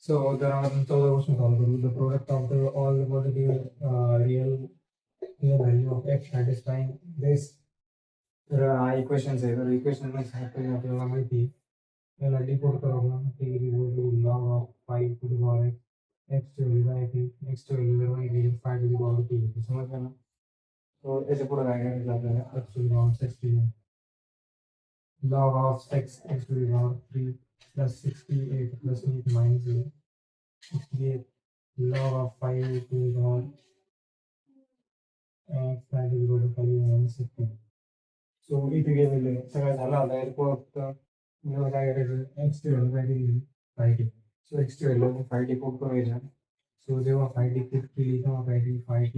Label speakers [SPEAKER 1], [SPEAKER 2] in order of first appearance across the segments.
[SPEAKER 1] So there are several questions solved. The product of the all the positive real value of x satisfying this. तर हा equations आहे. तर equation मध्ये आपल्याला माहिती आहे. याला डिकोड करू आपण. ते log of 5 to the power x ची व्हॅल्यू काय आहे? x ची व्हॅल्यू जर माहिती 5 to the power 2 समजलं ना? तो याच्या पुढे काय करायचं आपल्याला x to the power 16 log of 6 x to the power 3 plus 68 plus 8 minus 0 68 log of 5 to the power x that is equal to 5 minus 60. So इथे गेलेलं आहे सगळं झालं आता फक्त मला काय करायचं एक्स ची व्हॅल्यू काय केली 5t. सो एक्स ची व्हॅल्यू 5t पुट करायचं. सो जेव्हा 5t पुट केली तेव्हा काय केली 5t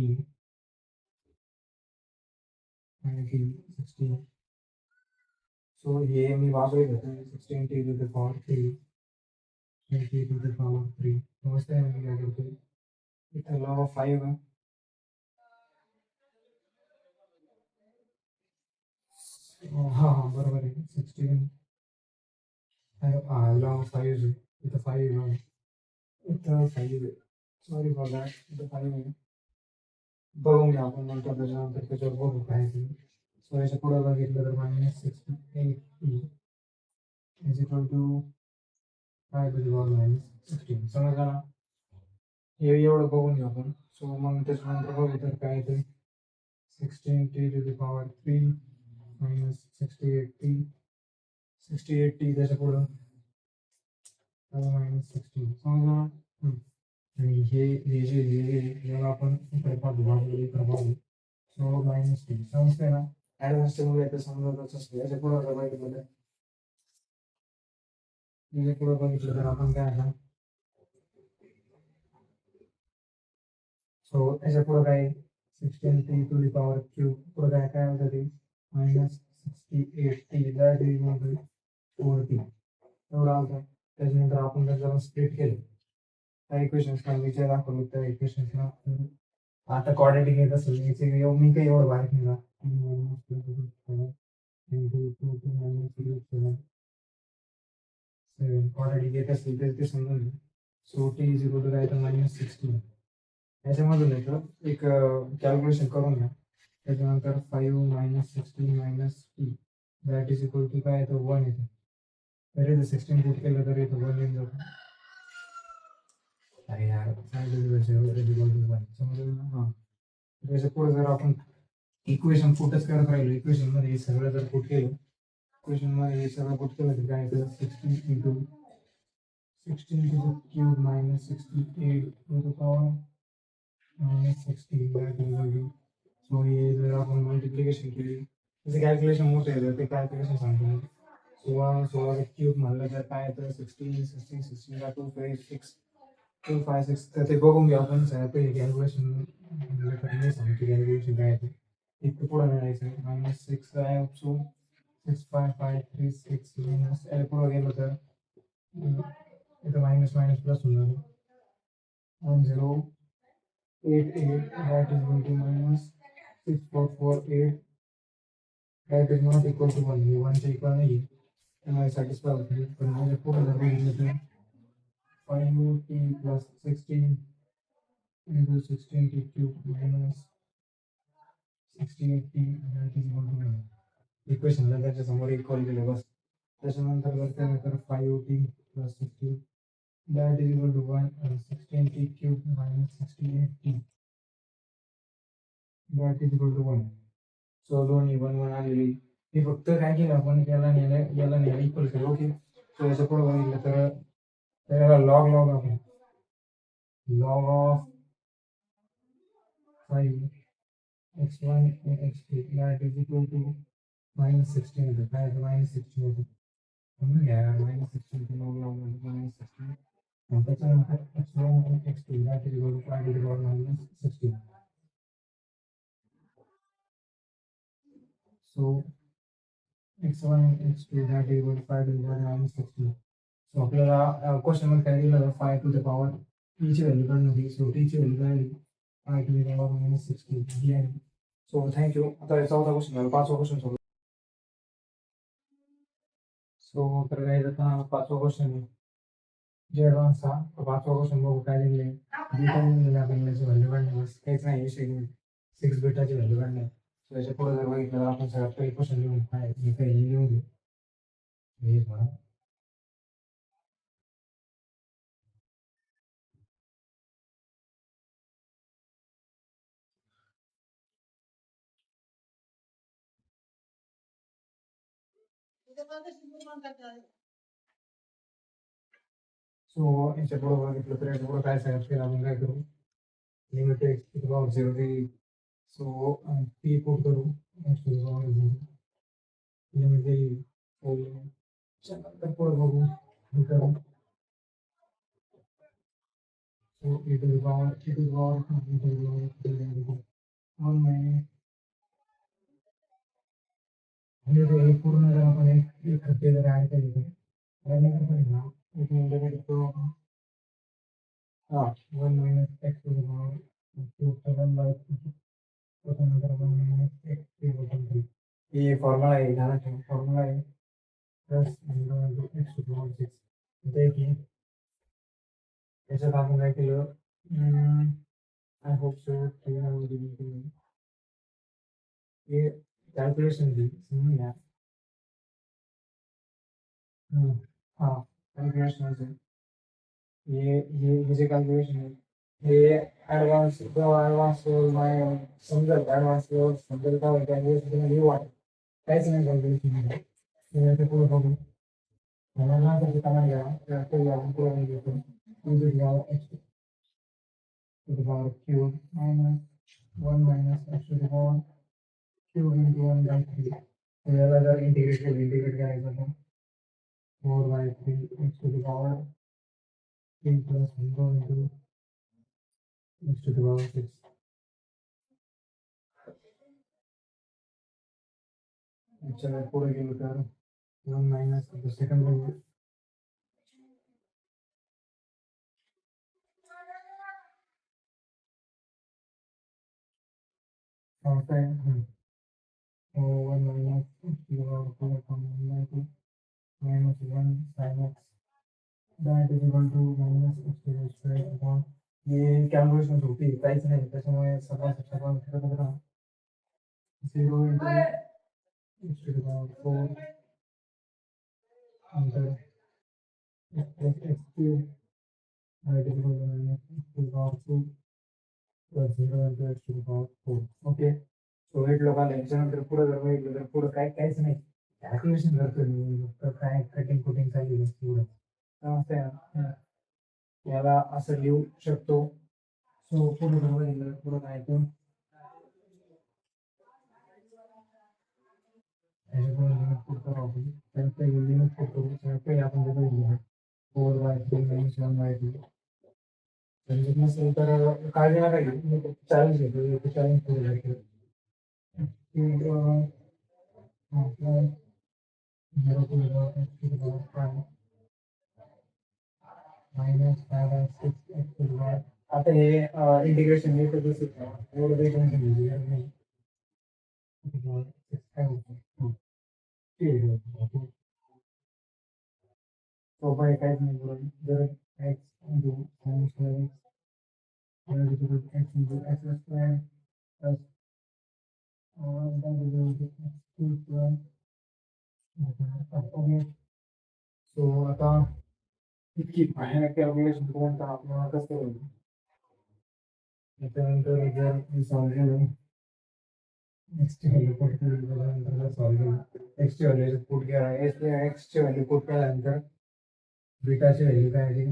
[SPEAKER 1] 16. सो हे मी वापरत होतो 16t to the power 3 20 to the power 3 समजतंय मी काय करतोय इथं लॉग ऑफ 5 आहे. हां हां बरोबर आहे 16 लॉग 5 आहे इथं 5 आहे इथं 5 आहे. सॉरी फॉर दॅट इथं 5 आहे. बघून घ्या आपण नंतर त्याच्यानंतर त्याच्यावर बघू काय ते. सो याच्या पुढे बघितलं तर -68t is equal to 5 to the power -16 समजलं ना? हे एवढं बघून घेऊ आपण. सो मग त्याच्यानंतर बघू तर काय ते 16t to the power 3 minus 68t त्याच्या पुढं -16 समजलं ना? आणि हे जे याला आपण इकडे पाहतो बाजूला इकडे पाहू. सो -t समजतंय ना? ॲडव्हान्सच्यामुळे ते समजतच असते. याच्या पुढं जर बघितलं तर याच्या पुढं बघितलं तर आपण काय आहे सो याच्या पुढं काय 16t to the power cube पुढं काय काय होतं ते -68t that is equal to 4t एवढं आलं. त्याच्यानंतर आपण त्याच्याला स्प्लिट केलं त्या इक्वेशन्सला विचार दाखवलं त्या इक्वेशन्सला. आता क्वाड्रेटिक येत असेल मी काही एवढं बाहेर नाही क्वाड्रेटिक येत असेल तर ते समजून घ्या. So T is equal to काय तर -16 याच्यामधून येतं एक कॅल्क्युलेशन करून घ्या. त्याच्यानंतर 5 - 16 - t that is equal to काय येतं 1 येतं. तरी जर 16 पुट केलं तर इथं 1 येऊन जातं. अरे यार समजलं ना? हां त्याच्या पुढे जर आपण इक्वेशन पुटच करत राहिलो इक्वेशन मध्ये हे सगळं जर पुट केलं इक्वेशन मध्ये हे सगळं पुट केलं तर काय येतं 16 into 16 to the cube minus 68 to the power -16 that is equal to. So हे जर आपण मल्टिप्लिकेशन केली त्याचं कॅल्क्युलेशन मोठं येतं ते कॅल्क्युलेशन सांगतो मी. 16 क्यूब म्हणलं तर काय येतं 16 16 16 ला 256 256 तर ते बघून घ्या आपण पहिले कॅल्क्युलेशन म्हणलं तर नाही सांगतो कॅल्क्युलेशन काय येतं. इतकं पुढं नाही जायचं -6 आहे सो 65536 मायनस पुढं गेलं तर इथं मायनस मायनस प्लस होऊन जातं 1088 that is equal to -6448 that is not equal to 1 हे 1 च्या इक्वल नाही त्यामुळे सॅटिस्फाय होते. पण माझ्या पुढे जर बघितलं तर 5t plus 16 into 16t cube minus 68t that is equal to 1. इक्वेशनला त्याच्या समोर इक्वल केलं बस. त्याच्यानंतर जर केलं तर 5t plus 16 that is equal to 1 and 16t cube minus 68t that is equal to 1. So दोन्ही 1 1 आलेली. हे फक्त काय केलं आपण याला नेलं इक्वल केलं. ओके सो याच्या पुढे बघितलं तर त्याला लॉग लॉग आपण log of 5 x1 and x2 that is equal to -16 होतं. काय होतं -16 होतं. समजून घ्या -16 चं लॉग लॉग -16 आणि त्याच्यानंतर x1 and x2 that is equal to 5 to the power -16. So x1 and x2 that is equal to 5 to the power -16. So आपल्याला क्वेश्चन मध्ये काय दिलं 5 to the power t ची व्हॅल्यू काढून होती. सो t ची व्हॅल्यू काय आली 5 to the power -16 ही आहे. So thank you. आता 14 क्वेश्चन झाला 5वा क्वेश्चन सोडू. सो तर काय आता 5वा क्वेश्चन आहे जे ॲडव्हान्सचा 5वा क्वेश्चन बघू काय दिलेलं आहे. बीटा दिलेलं आहे आपल्याला याची व्हॅल्यू काढणे बस काहीच नाही विषय नाही. 6 बीटाची व्हॅल्यू काढणे. सो याच्या पुढे जर बघितलं तर आपण सगळ्यात पहिले क्वेश्चन लिहून काय हे काही लिहून देऊ. हे बघा. सो याच्या पुढे बघितलं तर याच्या पुढे काय सगळ्यात पहिले आपण काय करू limit x to the power 0 देईल. सो ती पुट करू x to the power 0 limit देईल. सो त्यानंतर पुढे बघू हे करू. So e to the power 1 minus हे पूर्ण जर आपण एक टक्के जर ॲड केले तर एक इंटिग्रेट करू आपण. हां 1 minus x to the power cube 7 by 2 त्याच्यानंतर 1 minus x cube upon 3 हे फॉर्म्युला आहे ध्यानात ठेवा फॉर्म्युला आहे plus 0 into x to the power 6 इथे की याच्यात आपण काय केलं आय होप सो हे कॅल्क्युलेशन दिली समजून घ्या. हां कॅल्क्युलेशन हे जे कॅल्क्युलेशन आहे हे ॲडव्हान्स जेव्हा ॲडव्हान्स माय समजेल ॲडव्हान्स लेवल समजेल का कॅल्क्युलेशन लिहू वाटेल काहीच नाही कॅल्क्युलेशन ते पुढे बघू मला कमांड घ्या ते आपण पुढे घेतो x to the power cube minus 1 minus x to the power cube into 1 by 3 याला जर इंटिग्रेट करायचं तर 4 by 3 x to the power 3 plus 0 into x to the power 6 याच्या पुढे गेलो तर 1 minus the second one so 1 minus x to the power 4 upon 1 by 2 minus 1 sin x that is equal to minus x to the square upon ये calculation होती काहीच नाही त्याच्यामुळे सगळं फिरत राहा 0 into x to the power 4 under x plus x cube that is equal to minus x to the power 2 plus 0 into x to the power 4 okay so wait लोकांना याच्यानंतर पुढे जर बघितलं तर पुढे काहीच नाही कॅल्क्युलेशन करतो मी फक्त काय कटिंग कुटिंग चालली असते एवढं समजतंय ना याला असं लिहू शकतो. सो पुढे जर बघितलं पुढे काय तर त्याच्यापुढे लिमिट पुट करू आपण तर पहिले लिमिट पुट करू तर पहिले आपण जे बघितलं 4/3 minus 1/2 समजत नसेल तर काळजी नका घेऊ मी चॅलेंज घेतो चॅलेंज पुढे जायचं zero to zero minus 5/6 x to the power आता हे इंटिग्रेशन हे तर दिसत नाही एवढं काही टेन्शन घ्यायची नाही. काय होतं सोपं आहे काहीच नाही बरोबर जर x into sin square x x into x square plus okay so आता इतकी भयानक कॅल्क्युलेशन करून तर आपल्याला कसं होईल त्याच्यानंतर जर मी सॉल्व्ह केलं एक्सची व्हॅल्यू पुट केली त्याच्यानंतर सॉल्व्ह केलं एक्सची व्हॅल्यू पुट केला एक्सची व्हॅल्यू पुट केल्यानंतर बीटाची व्हॅल्यू काय आली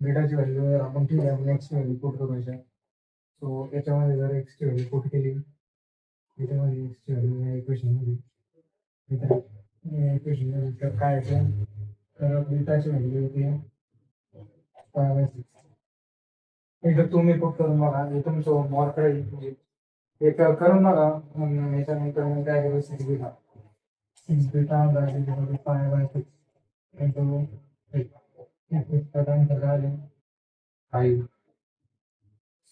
[SPEAKER 1] बीटाची व्हॅल्यू आपण ठीक आहे आपण एक्सची व्हॅल्यू पुट करू याच्यात सो याच्यामध्ये जर एक्सची व्हॅल्यू पुट केली त्याच्यामध्ये एक्सची व्हॅल्यू या इक्वेशनमध्ये इक्वेशनमध्ये तर काय येतं तर बीटाची व्हॅल्यू येते 5/6 एकदा तुम्ही पुट करून बघा हे तुमचं होमवर्क राहील म्हणजे हे करून बघा याच्यानंतर मग काय करू 6 beta 6 beta that is equal to 5/6 into 8 त्यानंतर काय आले 5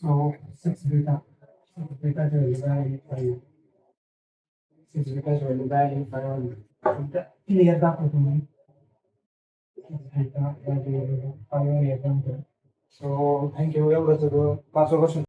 [SPEAKER 1] सो 6 बीटा 6 बीटाची व्हॅल्यू काय आली 5 6 बीटाची व्हॅल्यू काय आली 5 आली क्लिअर दाखवतो मी सो थँक्यू. एवढं सगळं 5 वर्ष